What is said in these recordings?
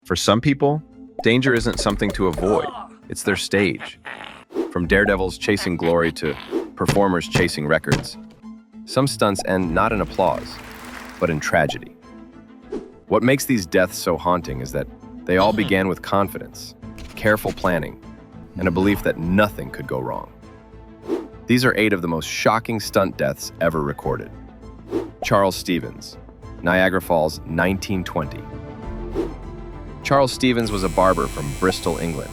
For some people, danger isn't something to avoid, it's their stage. From daredevils chasing glory to performers chasing records, some stunts end not in applause, but in tragedy. What makes these deaths so haunting is that they all began with confidence, careful planning, and a belief that nothing could go wrong. These are 8 of the most shocking stunt deaths ever recorded. Charles Stevens, Niagara Falls, 1920. Charles Stevens was a barber from Bristol, England,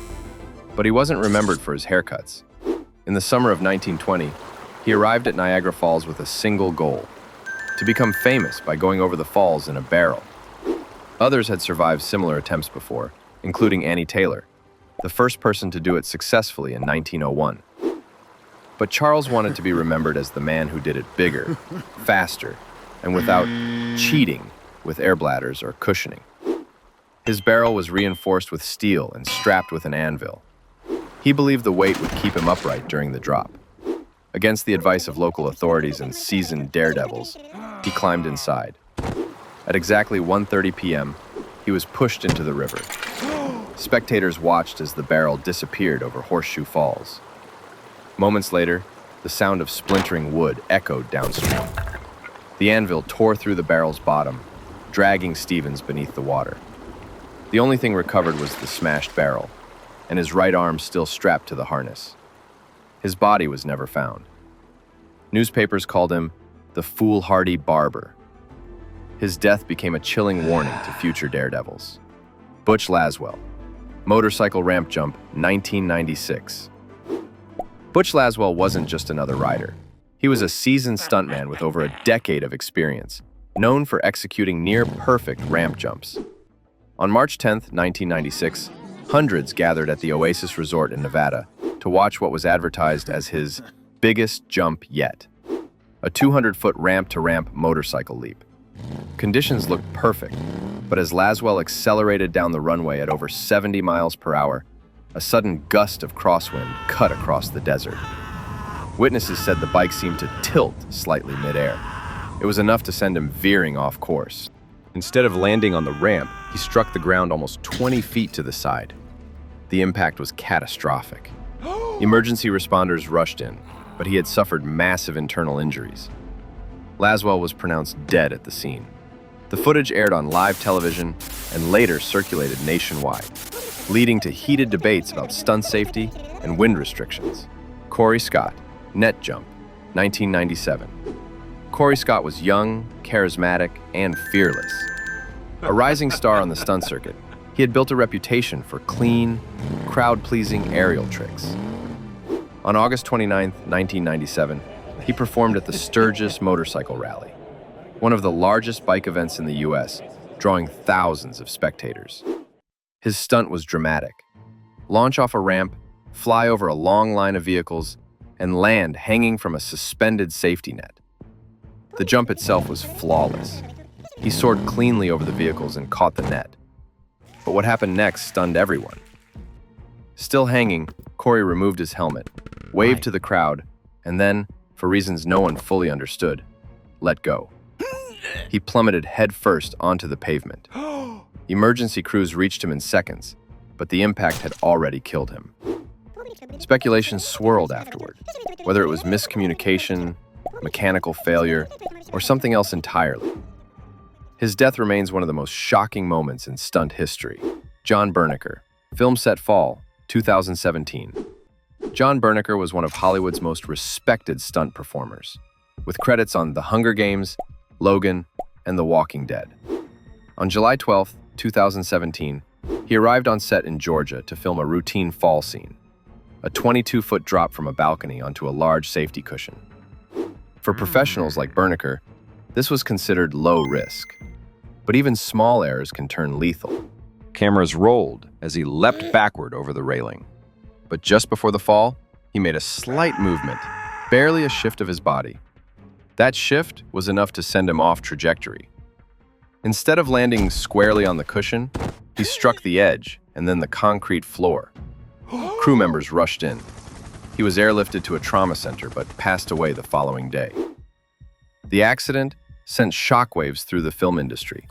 but he wasn't remembered for his haircuts. In the summer of 1920, he arrived at Niagara Falls with a single goal: to become famous by going over the falls in a barrel. Others had survived similar attempts before, including Annie Taylor, the first person to do it successfully in 1901. But Charles wanted to be remembered as the man who did it bigger, faster, and without cheating with air bladders or cushioning. His barrel was reinforced with steel and strapped with an anvil. He believed the weight would keep him upright during the drop. Against the advice of local authorities and seasoned daredevils, he climbed inside. At exactly 1:30 p.m., he was pushed into the river. Spectators watched as the barrel disappeared over Horseshoe Falls. Moments later, the sound of splintering wood echoed downstream. The anvil tore through the barrel's bottom, dragging Stevens beneath the water. The only thing recovered was the smashed barrel, and his right arm still strapped to the harness. His body was never found. Newspapers called him the foolhardy barber. His death became a chilling warning to future daredevils. Butch Laswell, motorcycle ramp jump, 1996. Butch Laswell wasn't just another rider. He was a seasoned stuntman with over a decade of experience, known for executing near-perfect ramp jumps. On March 10, 1996, hundreds gathered at the Oasis Resort in Nevada to watch what was advertised as his biggest jump yet, a 200-foot ramp-to-ramp motorcycle leap. Conditions looked perfect, but as Laswell accelerated down the runway at over 70 miles per hour, a sudden gust of crosswind cut across the desert. Witnesses said the bike seemed to tilt slightly midair. It was enough to send him veering off course. Instead of landing on the ramp, he struck the ground almost 20 feet to the side. The impact was catastrophic. Emergency responders rushed in, but he had suffered massive internal injuries. Laswell was pronounced dead at the scene. The footage aired on live television and later circulated nationwide, leading to heated debates about stunt safety and wind restrictions. Corey Scott, net jump, 1997. Corey Scott was young, charismatic, and fearless. A rising star on the stunt circuit, he had built a reputation for clean, crowd-pleasing aerial tricks. On August 29, 1997, he performed at the Sturgis Motorcycle Rally, one of the largest bike events in the U.S., drawing thousands of spectators. His stunt was dramatic. Launch off a ramp, fly over a long line of vehicles, and land hanging from a suspended safety net. The jump itself was flawless. He soared cleanly over the vehicles and caught the net. But what happened next stunned everyone. Still hanging, Corey removed his helmet, waved to the crowd, and then, for reasons no one fully understood, let go. He plummeted headfirst onto the pavement. Emergency crews reached him in seconds, but the impact had already killed him. Speculation swirled afterward, whether it was miscommunication, mechanical failure, or something else entirely. His death remains one of the most shocking moments in stunt history. John Berniker, film set fall, 2017. John Berniker was one of Hollywood's most respected stunt performers, with credits on The Hunger Games, Logan, and The Walking Dead. On July 12, 2017, he arrived on set in Georgia to film a routine fall scene, a 22-foot drop from a balcony onto a large safety cushion. For professionals like Berniker, this was considered low risk, but even small errors can turn lethal. Cameras rolled as he leapt backward over the railing. But just before the fall, he made a slight movement, barely a shift of his body. That shift was enough to send him off trajectory. Instead of landing squarely on the cushion, he struck the edge and then the concrete floor. Crew members rushed in. He was airlifted to a trauma center but passed away the following day. The accident sent shockwaves through the film industry,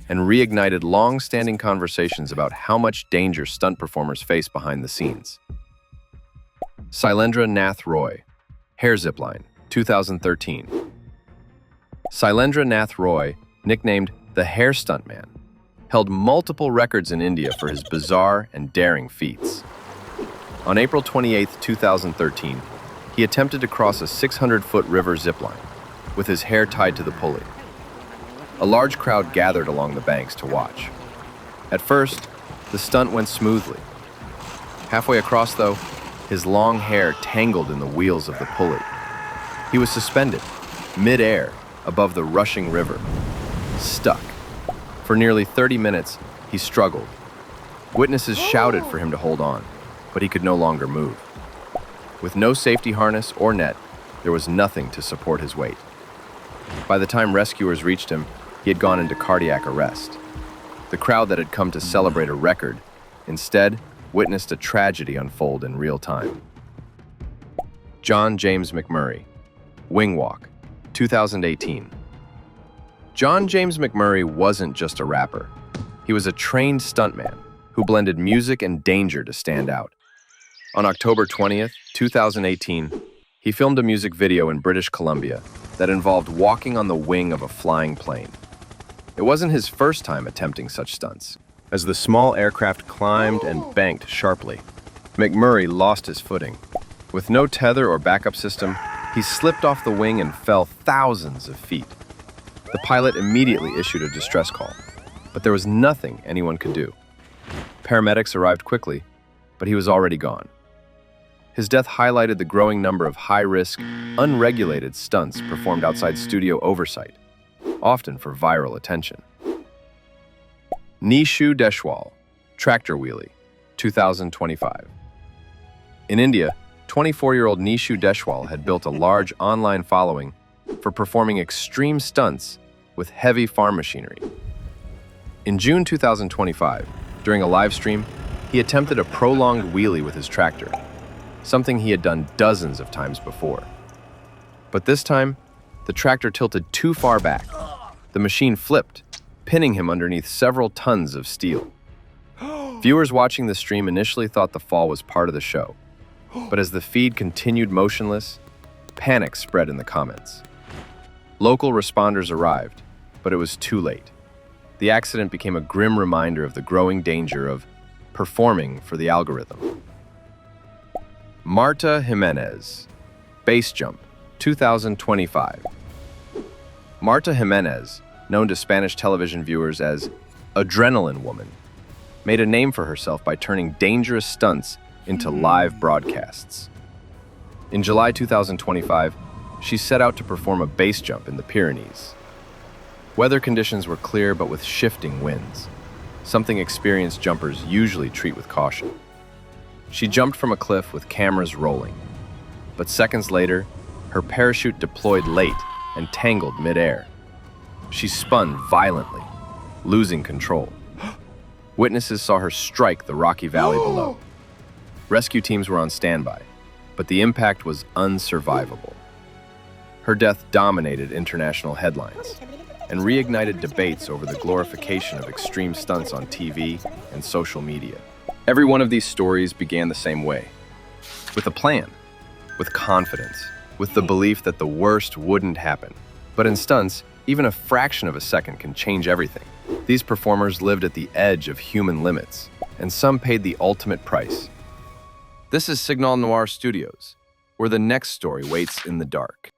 and reignited long-standing conversations about how much danger stunt performers face behind the scenes. Sailendra Nath Roy, Hair Zipline, 2013. Sailendra Nath Roy, nicknamed the Hair Stuntman, held multiple records in India for his bizarre and daring feats. On April 28, 2013, he attempted to cross a 600-foot river zipline with his hair tied to the pulley. A large crowd gathered along the banks to watch. At first, the stunt went smoothly. Halfway across, though, his long hair tangled in the wheels of the pulley. He was suspended, mid-air, above the rushing river, stuck. For nearly 30 minutes, he struggled. Witnesses shouted for him to hold on, but he could no longer move. With no safety harness or net, there was nothing to support his weight. By the time rescuers reached him, he had gone into cardiac arrest. The crowd that had come to celebrate a record instead witnessed a tragedy unfold in real time. John James McMurray, Wing Walk, 2018. John James McMurray wasn't just a rapper. He was a trained stuntman who blended music and danger to stand out. On October 20th, 2018, he filmed a music video in British Columbia that involved walking on the wing of a flying plane. It wasn't his first time attempting such stunts. As the small aircraft climbed and banked sharply, McMurray lost his footing. With no tether or backup system, he slipped off the wing and fell thousands of feet. The pilot immediately issued a distress call, but there was nothing anyone could do. Paramedics arrived quickly, but he was already gone. His death highlighted the growing number of high-risk, unregulated stunts performed outside studio oversight, often for viral attention. Nishu Deshwal, Tractor Wheelie, 2025. In India, 24-year-old Nishu Deshwal had built a large online following for performing extreme stunts with heavy farm machinery. In June 2025, during a live stream, he attempted a prolonged wheelie with his tractor, something he had done dozens of times before. But this time, the tractor tilted too far back. The machine flipped, pinning him underneath several tons of steel. Viewers watching the stream initially thought the fall was part of the show, but as the feed continued motionless, panic spread in the comments. Local responders arrived, but it was too late. The accident became a grim reminder of the growing danger of performing for the algorithm. Marta Jimenez, Base Jump, 2025. Marta Jimenez, known to Spanish television viewers as Adrenaline Woman, made a name for herself by turning dangerous stunts into live broadcasts. In July 2025, she set out to perform a base jump in the Pyrenees. Weather conditions were clear but with shifting winds, something experienced jumpers usually treat with caution. She jumped from a cliff with cameras rolling, but seconds later, her parachute deployed late and tangled mid-air. She spun violently, losing control. Witnesses saw her strike the rocky valley below. Rescue teams were on standby, but the impact was unsurvivable. Her death dominated international headlines and reignited debates over the glorification of extreme stunts on TV and social media. Every one of these stories began the same way, with a plan, with confidence, with the belief that the worst wouldn't happen. But in stunts, even a fraction of a second can change everything. These performers lived at the edge of human limits, and some paid the ultimate price. This is Signal Noir Studios, where the next story waits in the dark.